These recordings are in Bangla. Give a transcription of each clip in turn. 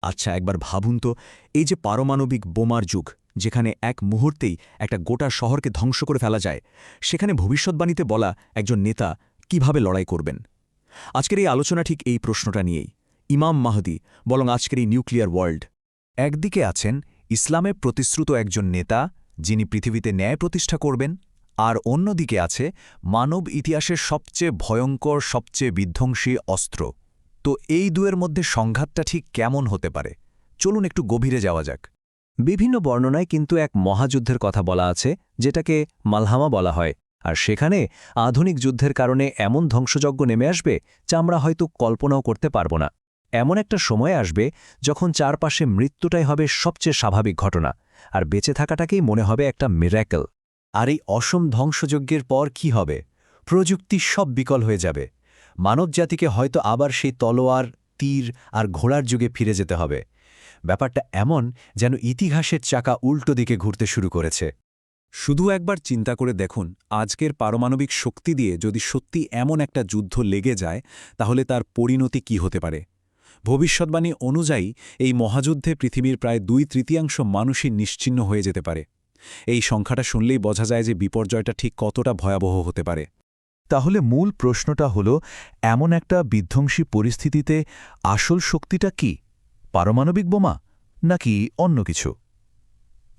আচ্ছা একবার ভাবুন তো, এই যে পারমাণবিক বোমার যুগ, যেখানে এক মুহূর্তেই একটা গোটা শহরকে ধ্বংস করে ফেলা যায়, সেখানে ভবিষ্যৎবাণীতে বলা একজন নেতা কিভাবে লড়াই করবেন। আজকের এই আলোচনা ঠিক এই প্রশ্নটা নিয়েই। ইমাম মাহদী বরং আজকের এই নিউক্লিয়ার ওয়ার্ল্ড। একদিকে আছেন ইসলামে প্রতিশ্রুত একজন নেতা, যিনি পৃথিবীতে ন্যায় প্রতিষ্ঠা করবেন, আর অন্যদিকে আছে মানব ইতিহাসের সবচেয়ে ভয়ঙ্কর, সবচেয়ে বিধ্বংসী অস্ত্র। তো এই দুয়ের মধ্যে সংঘাতটা ঠিক কেমন হতে পারে? চলুন একটু গভীরে যাওয়া যাক। বিভিন্ন বর্ণনায় কিন্তু এক মহাযুদ্ধের কথা বলা আছে, যেটাকে মালহামা বলা হয়। আর সেখানে আধুনিক যুদ্ধের কারণে এমন ধ্বংসযজ্ঞ নেমে আসবে যা আমরা হয়তো কল্পনাও করতে পারব না। এমন একটা সময় আসবে যখন চারপাশে মৃত্যুটাই হবে সবচেয়ে স্বাভাবিক ঘটনা, আর বেঁচে থাকাটাকেই মনে হবে একটা মিরাকেল। আর এই অসম ধ্বংসযজ্ঞের পর কি হবে? প্রযুক্তি সব বিকল হয়ে যাবে। মানবজাতিকে হয়তো আবার সেই তলোয়ার, তীর আর ঘোড়ার যুগে ফিরে যেতে হবে। ব্যাপারটা এমন যেন ইতিহাসের চাকা উল্টো দিকে ঘুরতে শুরু করেছে। শুধু একবার চিন্তা করে দেখুন, আজকের পারমাণবিক শক্তি দিয়ে যদি সত্যি এমন একটা যুদ্ধ লেগে যায়, তাহলে তার পরিণতি কি হতে পারে? ভবিষ্যৎবাণী অনুযায়ী এই মহাযুদ্ধে পৃথিবীর প্রায় 2/3 মানুষই নিশ্চিহ্ন হয়ে যেতে পারে। এই সংখ্যাটা শুনলেই বোঝা যায় যে বিপর্যয়টা ঠিক কতটা ভয়াবহ হতে পারে। তাহলে মূল প্রশ্নটা হলো, এমন একটা বিধ্বংসী পরিস্থিতিতে আসল শক্তিটা কি? পারমাণবিক বোমা নাকি অন্য কিছু?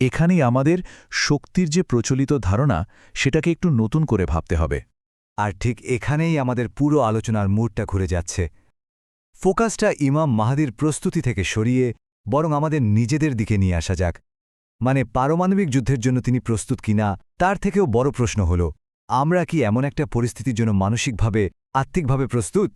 এখানেই আমাদের শক্তির যে প্রচলিত ধারণা, সেটাকে একটু নতুন করে ভাবতে হবে। আর ঠিক এখানেই আমাদের পুরো আলোচনার মুডটা ঘুরে যাচ্ছে। ফোকাসটা ইমাম মাহদীর প্রস্তুতি থেকে সরিয়ে বরং আমাদের নিজেদের দিকে নিয়ে আসা যাক। মানে পারমাণবিক যুদ্ধের জন্য তিনি প্রস্তুত কিনা, তার থেকেও বড় প্রশ্ন হল, আমরা কি এমন একটা পরিস্থিতির জন্য মানসিকভাবে, আত্মিকভাবে প্রস্তুত?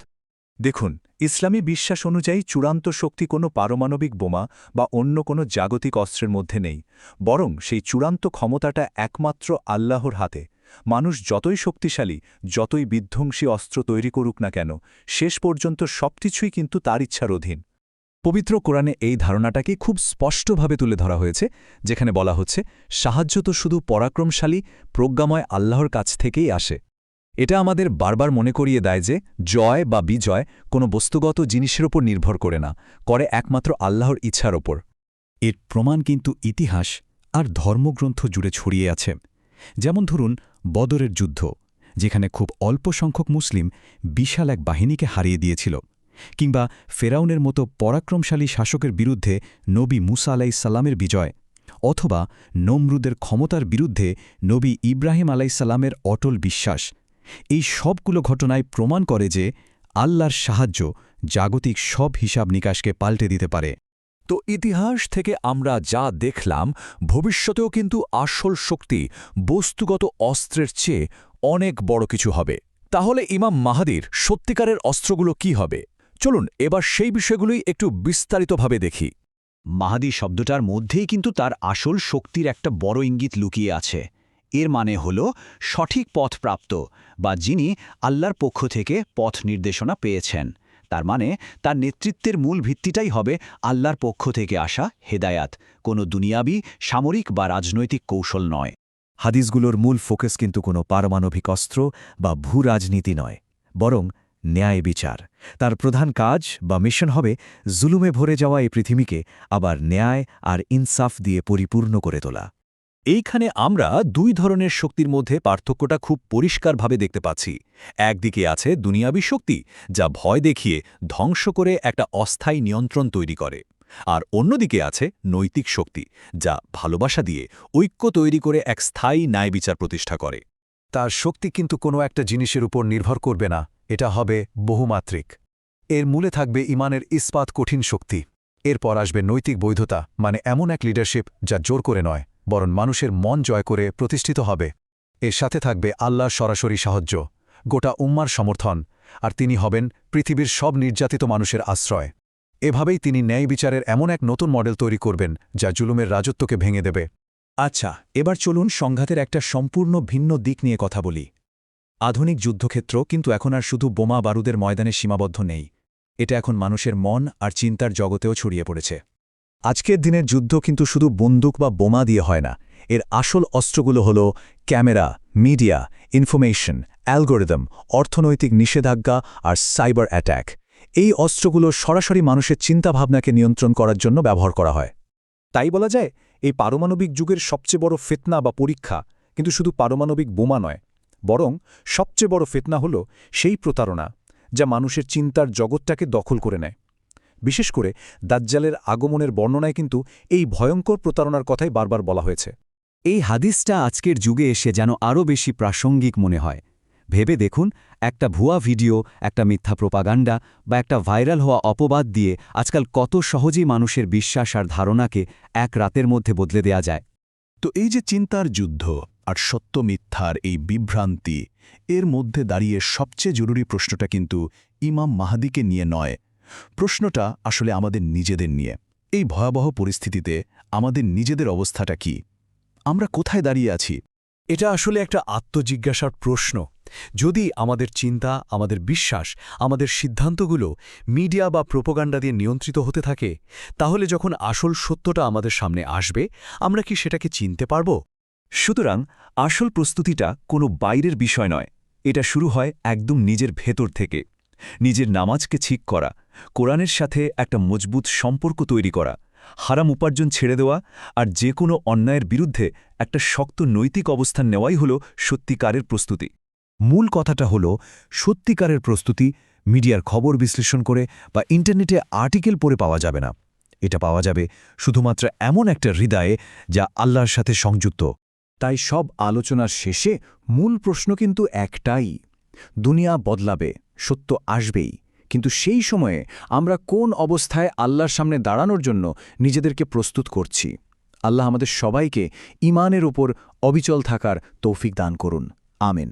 দেখুন, ইসলামী বিশ্বাস অনুযায়ী চূড়ান্ত শক্তি কোনো পারমাণবিক বোমা বা অন্য কোনো জাগতিক অস্ত্রের মধ্যে নেই, বরং সেই চূড়ান্ত ক্ষমতাটা একমাত্র আল্লাহর হাতে। মানুষ যতই শক্তিশালী, যতই বিধ্বংসী অস্ত্র তৈরি করুক না কেন, শেষ পর্যন্ত সবকিছুই কিন্তু তার ইচ্ছার অধীন। পবিত্র কোরআনে এই ধারণাটাকে খুব স্পষ্টভাবে তুলে ধরা হয়েছে, যেখানে বলা হচ্ছে, সাহায্য তো শুধু পরাক্রমশালী, প্রজ্ঞাময় আল্লাহর কাছ থেকেই আসে। এটা আমাদের বারবার মনে করিয়ে দেয় যে জয় বা বিজয় কোনো বস্তুগত জিনিসের ওপর নির্ভর করে না, করে একমাত্র আল্লাহর ইচ্ছার ওপর। এর প্রমাণ কিন্তু ইতিহাস আর ধর্মগ্রন্থ জুড়ে ছড়িয়ে আছে। যেমন ধরুন বদরের যুদ্ধ, যেখানে খুব অল্প সংখ্যক মুসলিম বিশাল এক বাহিনীকে হারিয়ে দিয়েছিল, কিংবা ফেরাউনের মতো পরাক্রমশালী শাসকের বিরুদ্ধে নবী মুসা আলাইসাল্লামের বিজয়, অথবা নমরুদের ক্ষমতার বিরুদ্ধে নবী ইব্রাহিম আলাইসাল্লামের অটল বিশ্বাস। এই সবগুলো ঘটনায় প্রমাণ করে যে আল্লাহর সাহায্য জাগতিক সব হিসাব নিকাশকে পাল্টে দিতে পারে। তো ইতিহাস থেকে আমরা যা দেখলাম, ভবিষ্যতেও কিন্তু আসল শক্তি বস্তুগত অস্ত্রের চেয়ে অনেক বড় কিছু হবে। তাহলে ইমাম মাহদীর সত্যিকারের অস্ত্রগুলো কি হবে? চলুন এবার সেই বিষয়গুলোই একটু বিস্তারিতভাবে দেখি। মাহাদী শব্দটার মধ্যেই কিন্তু তার আসল শক্তির একটা বড় ইঙ্গিত লুকিয়ে আছে। এর মানে হল সঠিক পথ প্রাপ্ত, বা যিনি আল্লাহর পক্ষ থেকে পথ নির্দেশনা পেয়েছেন। তার মানে তার নেতৃত্বের মূল ভিত্তিটাই হবে আল্লাহর পক্ষ থেকে আসা হেদায়াত, কোনো দুনিয়াবি, সামরিক বা রাজনৈতিক কৌশল নয়। হাদিসগুলোর মূল ফোকাস কিন্তু কোনো পারমাণবিক অস্ত্র বা ভূ রাজনীতি নয়, বরং ন্যায় বিচার। তার প্রধান কাজ বা মিশন হবে জুলুমে ভরে যাওয়া এই পৃথিবীকে আবার ন্যায় আর ইনসাফ দিয়ে পরিপূর্ণ করে তোলা। এইখানে আমরা দুই ধরনের শক্তির মধ্যে পার্থক্যটা খুব পরিষ্কারভাবে দেখতে পাচ্ছি। একদিকে আছে দুনিয়াবী শক্তি, যা ভয় দেখিয়ে ধ্বংস করে একটা অস্থায়ী নিয়ন্ত্রণ তৈরি করে, আর অন্যদিকে আছে নৈতিক শক্তি, যা ভালোবাসা দিয়ে ঐক্য তৈরি করে এক স্থায়ী ন্যায় বিচার প্রতিষ্ঠা করে। তার শক্তি কিন্তু কোনো একটা জিনিসের উপর নির্ভর করবে না, এটা হবে বহুমাত্রিক। এর মূলে থাকবে ইমানের ইস্পাত কঠিন শক্তি। এরপর আসবে নৈতিক বৈধতা, মানে এমন এক লিডারশিপ যা জোর করে নয়, বরং মানুষের মন জয় করে প্রতিষ্ঠিত হবে। এর সাথে থাকবে আল্লাহর সরাসরি সাহায্য, গোটা উম্মার সমর্থন, আর তিনি হবেন পৃথিবীর সব নির্যাতিত মানুষের আশ্রয়। এভাবেই তিনি ন্যায় বিচারের এমন এক নতুন মডেল তৈরি করবেন যা জুলুমের রাজত্বকে ভেঙে দেবে। আচ্ছা, এবার চলুন সংঘাতের একটা সম্পূর্ণ ভিন্ন দিক নিয়ে কথা বলি। আধুনিক যুদ্ধক্ষেত্র কিন্তু এখন আর শুধু বোমা বারুদের ময়দানে সীমাবদ্ধ নেই, এটা এখন মানুষের মন আর চিন্তার জগতেও ছড়িয়ে পড়েছে। আজকের দিনের যুদ্ধ কিন্তু শুধু বন্দুক বা বোমা দিয়ে হয় না। এর আসল অস্ত্রগুলো হল ক্যামেরা, মিডিয়া, ইনফরমেশন, অ্যালগোরিদম, অর্থনৈতিক নিষেধাজ্ঞা আর সাইবার অ্যাট্যাক। এই অস্ত্রগুলো সরাসরি মানুষের চিন্তাভাবনাকে নিয়ন্ত্রণ করার জন্য ব্যবহার করা হয়। তাই বলা যায় এই পারমাণবিক যুগের সবচেয়ে বড় ফিতনা বা পরীক্ষা কিন্তু শুধু পারমাণবিক বোমা নয়, বরং সবচেয়ে বড় ফিতনা হল সেই প্রতারণা যা মানুষের চিন্তার জগৎটাকে দখল করে নেয়। বিশেষ করে দাজ্জালের আগমনের বর্ণনায় কিন্তু এই ভয়ঙ্কর প্রতারণার কথাই বারবার বলা হয়েছে। এই হাদিসটা আজকের যুগে এসে যেন আরও বেশি প্রাসঙ্গিক মনে হয়। ভেবে দেখুন, একটা ভুয়া ভিডিও, একটা মিথ্যা প্রোপাগান্ডা বা একটা ভাইরাল হওয়া অপবাদ দিয়ে আজকাল কত সহজেই মানুষের বিশ্বাস আর ধারণাকে এক রাতের মধ্যে বদলে দেয়া যায়। তো এই যে চিন্তার যুদ্ধ আর সত্য মিথ্যার এই বিভ্রান্তি, এর মধ্যে দাঁড়িয়ে সবচেয়ে জরুরি প্রশ্নটা কিন্তু ইমাম মাহাদিকে নিয়ে নয়, প্রশ্নটা আসলে আমাদের নিজেদের নিয়ে। এই ভয়াবহ পরিস্থিতিতে আমাদের নিজেদের অবস্থাটা কি? আমরা কোথায় দাঁড়িয়ে আছি? এটা আসলে একটা আত্মজিজ্ঞাসার প্রশ্ন। যদি আমাদের চিন্তা, আমাদের বিশ্বাস, আমাদের সিদ্ধান্তগুলো মিডিয়া বা প্রোপাগান্ডা দিয়ে নিয়ন্ত্রিত হতে থাকে, তাহলে যখন আসল সত্যটা আমাদের সামনে আসবে, আমরা কি সেটাকে চিনতে পারব? সুতরাং আসল প্রস্তুতিটা কোনো বাইরের বিষয় নয়, এটা শুরু হয় একদম নিজের ভেতর থেকে। নিজের নামাজকে ঠিক করা, কোরআনের সাথে একটা মজবুত সম্পর্ক তৈরি করা, হারাম উপার্জন ছেড়ে দেওয়া আর যে কোনো অন্যায়ের বিরুদ্ধে একটা শক্ত নৈতিক অবস্থান নেওয়াই হল সত্যিকারের প্রস্তুতি। মূল কথাটা হল, সত্যিকারের প্রস্তুতি মিডিয়ার খবর বিশ্লেষণ করে বা ইন্টারনেটে আর্টিকেল পড়ে পাওয়া যাবে না। এটা পাওয়া যাবে শুধুমাত্র এমন একটা হৃদয়ে যা আল্লাহর সাথে সংযুক্ত। তাই সব আলোচনার শেষে মূল প্রশ্ন কিন্তু একটাই: দুনিয়া বদলাবে, সত্য আসবেই, কিন্তু সেই সময়ে আমরা কোন অবস্থায় আল্লাহর সামনে দাঁড়ানোর জন্য নিজেদেরকে প্রস্তুত করছি? আল্লাহ আমাদের সবাইকে ঈমানের উপর অবিচল থাকার তৌফিক দান করুন। আমিন।